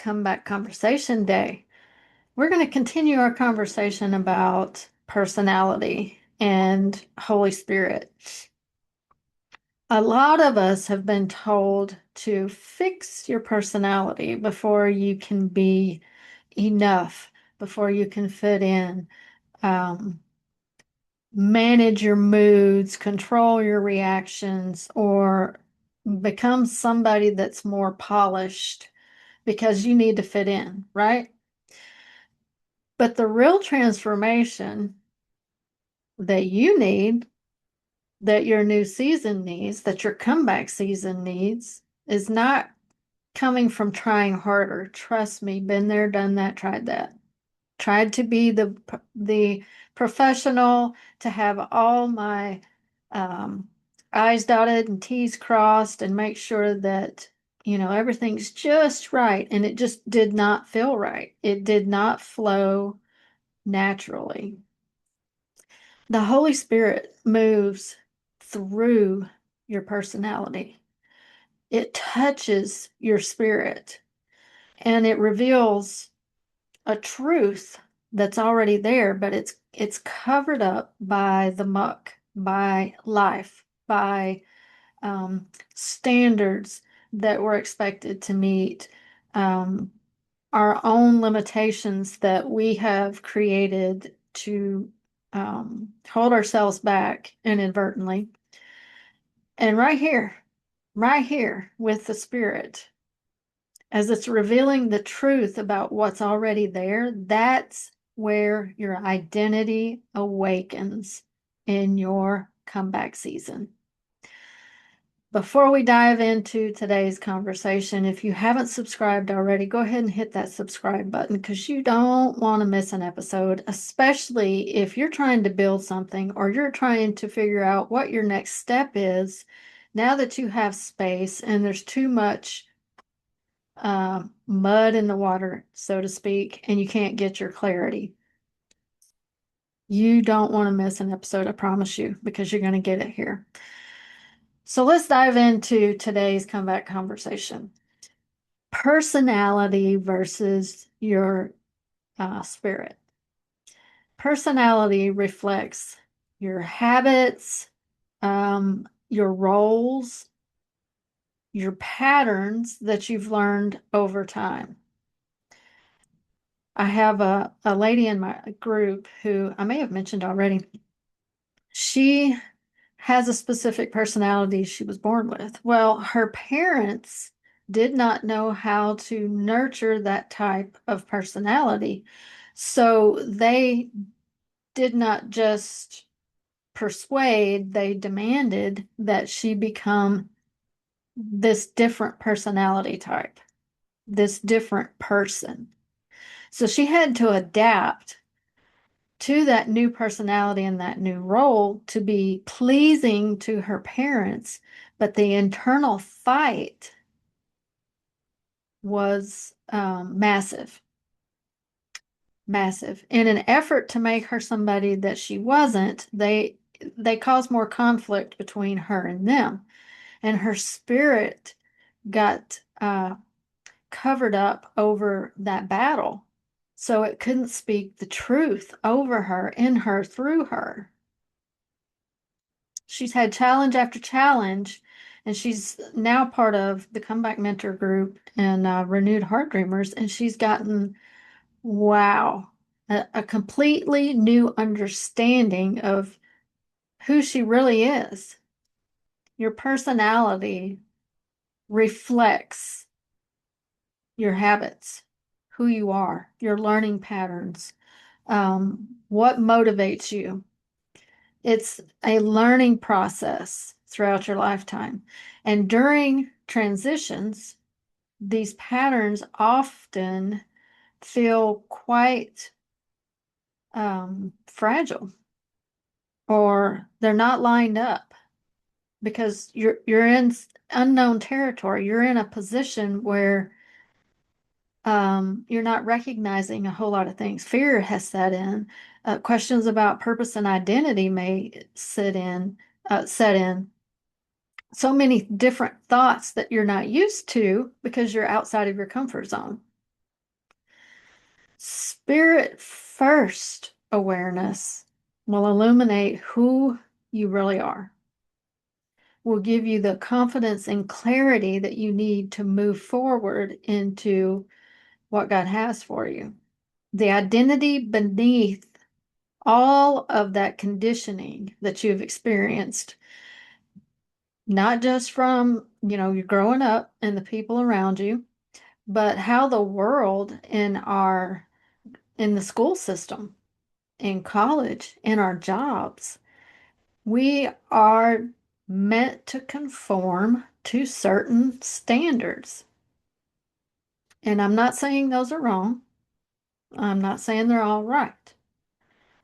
Comeback Conversation Day. We're going to continue our conversation about personality and Holy Spirit. A lot of us have been told to fix your personality before you can be enough, before you can fit in. Um, Manage your moods, control your reactions, or become somebody that's more polished because you need to fit in, right? But the real transformation that you need, that your new season needs, that your comeback season needs, is not coming from trying harder. Trust me, been there, done that, tried that. Tried to be the professional, to have all my um, I's dotted and T's crossed and make sure that everything's just right. And it just did not feel right. It did not flow naturally. The Holy Spirit moves through your personality. It touches your spirit and it reveals a truth that's already there, but it's covered up by the muck, by life, by standards that we're expected to meet, um, our own limitations that we have created to hold ourselves back inadvertently. And right here with the Spirit, as it's revealing the truth about what's already there, that's where your identity awakens in your comeback season. Before we dive into today's conversation, if you haven't subscribed already, go ahead and hit that subscribe button because you don't want to miss an episode, especially if you're trying to build something or you're trying to figure out what your next step is now that you have space and there's too much mud in the water, so to speak, and you can't get your clarity. You don't want to miss an episode, I promise you, because you're going to get it here. So let's dive into today's comeback conversation. Personality versus your spirit. Personality reflects your habits, your roles, your patterns that you've learned over time. I have a lady in my group who I may have mentioned already. She has a specific personality she was born with. Well, her parents did not know how to nurture that type of personality. So they did not just persuade, they demanded that she become this different personality type, this different person. So she had to adapt to that new personality and that new role to be pleasing to her parents, but the internal fight was massive, massive. In an effort to make her somebody that she wasn't, they caused more conflict between her and them, and her spirit got covered up over that battle. So it couldn't speak the truth over her, in her, through her. She's had challenge after challenge, and she's now part of the Comeback Mentor group and Renewed Heart Dreamers, and she's gotten, wow, a completely new understanding of who she really is. Your personality reflects your habits, who you are, your learning patterns, what motivates you. It's a learning process throughout your lifetime. And during transitions, these patterns often feel quite fragile, or they're not lined up because you're in unknown territory. You're in a position where you're not recognizing a whole lot of things. Fear has set in. Questions about purpose and identity may set in. So many different thoughts that you're not used to because you're outside of your comfort zone. Spirit first awareness will illuminate who you really are, will give you the confidence and clarity that you need to move forward into what God has for you. The identity beneath all of that conditioning that you've experienced, not just from, you growing up and the people around you, but how the world in the school system, in college, in our jobs, we are meant to conform to certain standards. And I'm not saying those are wrong. I'm not saying they're all right.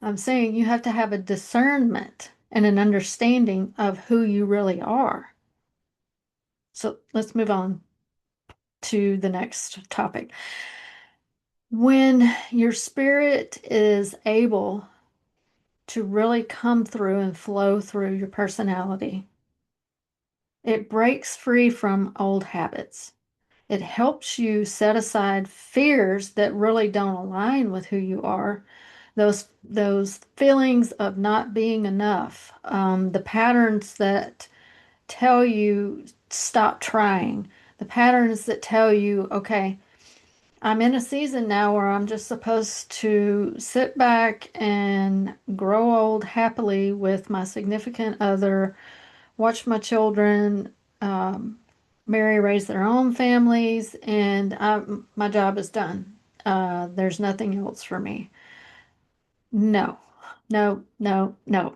I'm saying you have to have a discernment and an understanding of who you really are. So let's move on to the next topic. When your spirit is able to really come through and flow through your personality, it breaks free from old habits. It helps you set aside fears that really don't align with who you are. Those feelings of not being enough, the patterns that tell you stop trying, the patterns that tell you, okay, I'm in a season now where I'm just supposed to sit back and grow old happily with my significant other, watch my children marry, raise their own families, and my job is done. There's nothing else for me. No, no, no, no.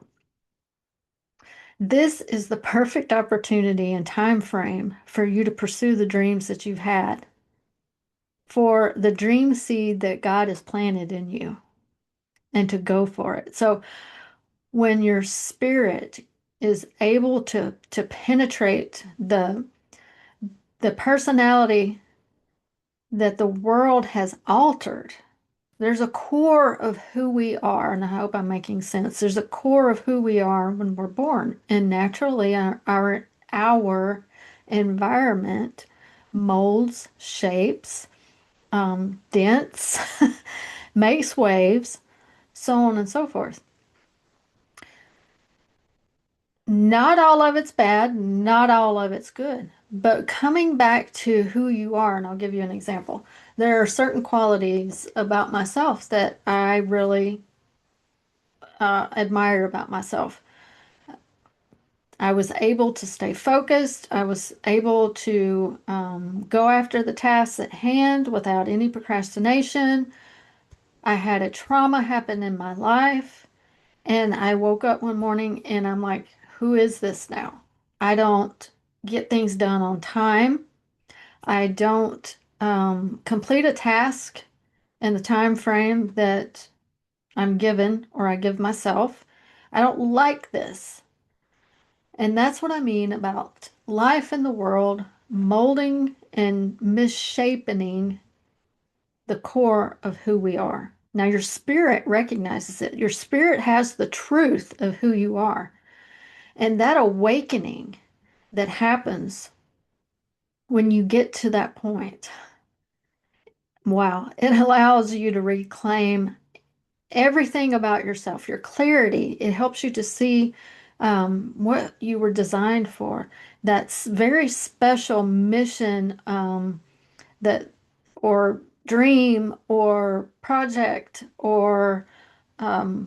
This is the perfect opportunity and time frame for you to pursue the dreams that you've had, for the dream seed that God has planted in you, and to go for it. So when your spirit is able to penetrate the personality that the world has altered, there's a core of who we are, and I hope I'm making sense. There's a core of who we are when we're born, and naturally our environment molds, shapes, dents, makes waves, so on and so forth. Not all of it's bad, not all of it's good. But coming back to who you are, and I'll give you an example. There are certain qualities about myself that I really admire about myself. I was able to stay focused. I was able to go after the tasks at hand without any procrastination. I had a trauma happen in my life, and I woke up one morning and I'm like, who is this now? I don't get things done on time. I don't complete a task in the time frame that I'm given or I give myself. I don't like this. And that's what I mean about life in the world molding and misshapening the core of who we are. Now, your spirit recognizes it. Your spirit has the truth of who you are. And that awakening that happens when you get to that point, wow, it allows you to reclaim everything about yourself, your clarity. It helps you to see what you were designed for. That's very special mission that, or dream, or project, or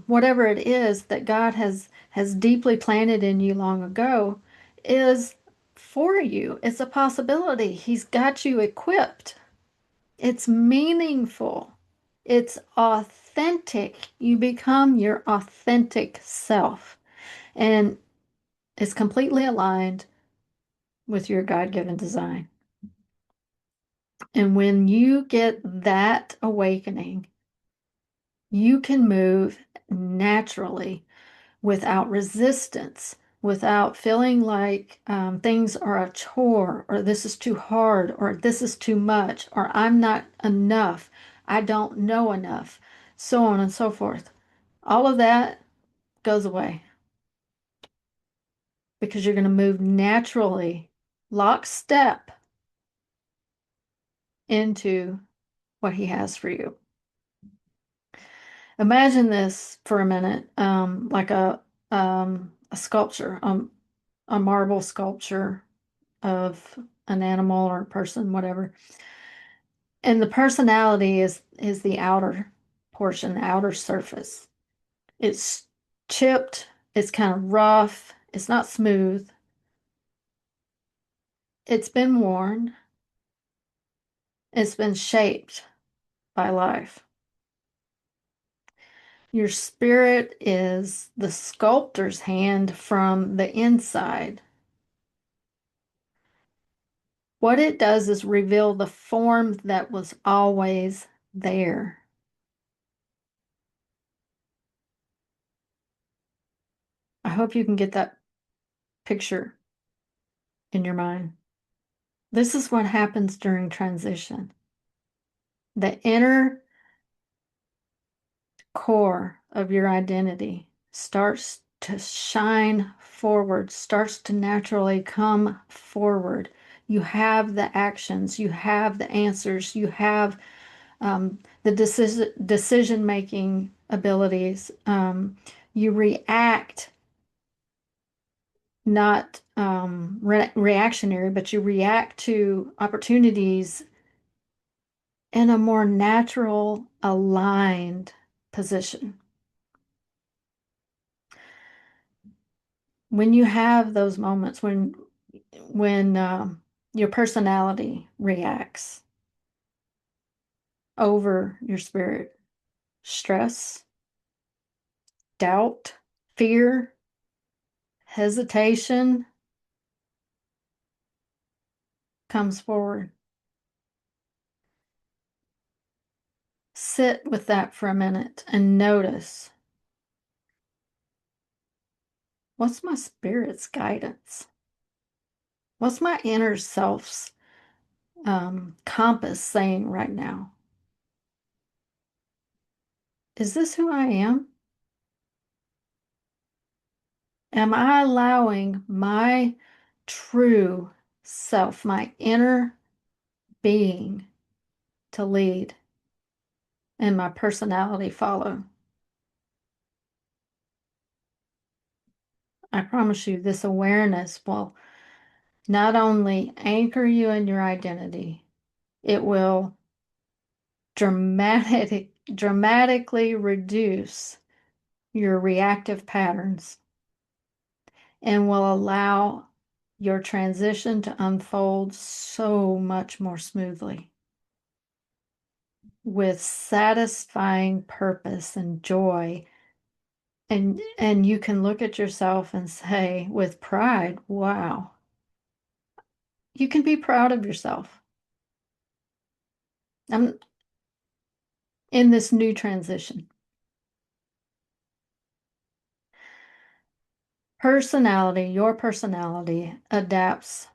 whatever it is that God has deeply planted in you long ago, is for you. It's a possibility. He's got you equipped. It's meaningful. It's authentic. You become your authentic self. And it's completely aligned with your God-given design. And when you get that awakening, you can move naturally without resistance, without feeling like things are a chore, or this is too hard, or this is too much, or I'm not enough, I don't know enough, so on and so forth. All of that goes away because you're going to move naturally, lockstep, into what he has for you. Imagine this for a minute, like a sculpture, a marble sculpture of an animal or a person, whatever. And the personality is the outer portion, the outer surface. It's chipped, it's kind of rough, it's not smooth. It's been worn, it's been shaped by life. Your spirit is the sculptor's hand from the inside. What it does is reveal the form that was always there. I hope you can get that picture in your mind. This is what happens during transition. The inner core of your identity starts to shine forward, starts to naturally come forward. You have the actions, you have the answers, you have the decision making abilities. You react not reactionary, but you react to opportunities in a more natural, aligned position. When you have those moments when your personality reacts over your spirit, stress, doubt, fear, hesitation comes forward. Sit with that for a minute and notice, what's my spirit's guidance? What's my inner self's compass saying right now? Is this who I am? Am I allowing my true self, my inner being, to lead and my personality follow? I promise you, this awareness will not only anchor you in your identity, it will dramatically reduce your reactive patterns and will allow your transition to unfold so much more smoothly with satisfying purpose and joy. And you can look at yourself and say with pride, wow, you can be proud of yourself. I'm in this new transition. Your personality adapts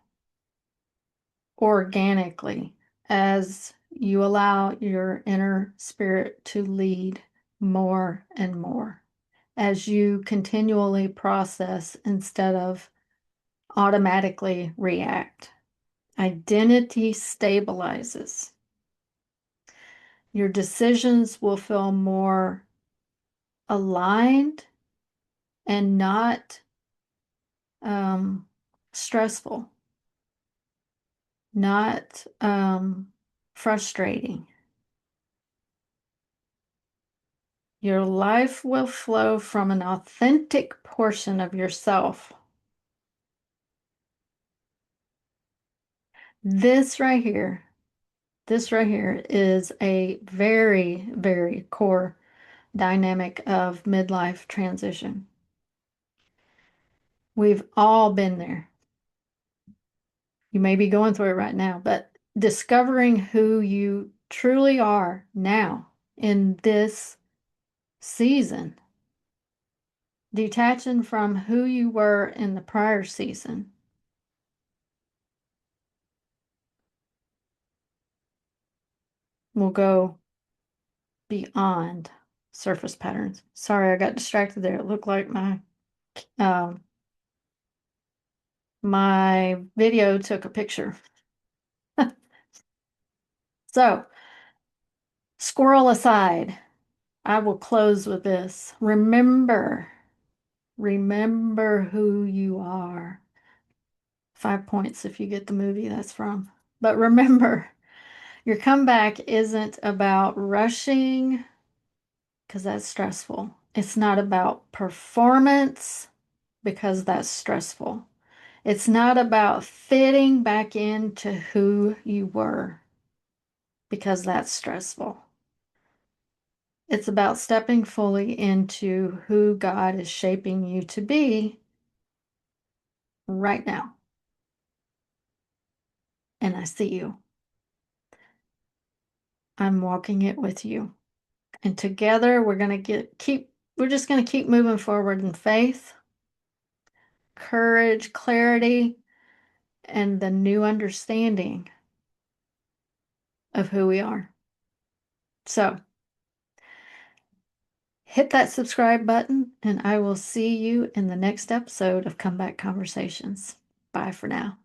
organically as you allow your inner spirit to lead more and more, as you continually process instead of automatically react. Identity stabilizes. Your decisions will feel more aligned and not um, stressful, not frustrating. Your life will flow from an authentic portion of yourself. This right here, this right here is a very, very core dynamic of midlife transition. We've all been there. You may be going through it right now, but discovering who you truly are now in this season, detaching from who you were in the prior season, will go beyond surface patterns. Sorry, I got distracted there. It looked like um, my video took a picture. So, squirrel aside, I will close with this. Remember who you are. 5 points if you get the movie that's from. But remember, your comeback isn't about rushing, because that's stressful. It's not about performance, because that's stressful. It's not about fitting back into who you were, because that's stressful. It's about stepping fully into who God is shaping you to be right now. And I see you. I'm walking it with you. And together we're just going to keep moving forward in faith, courage, clarity, and the new understanding of who we are. So hit that subscribe button, and I will see you in the next episode of Comeback Conversations. Bye for now.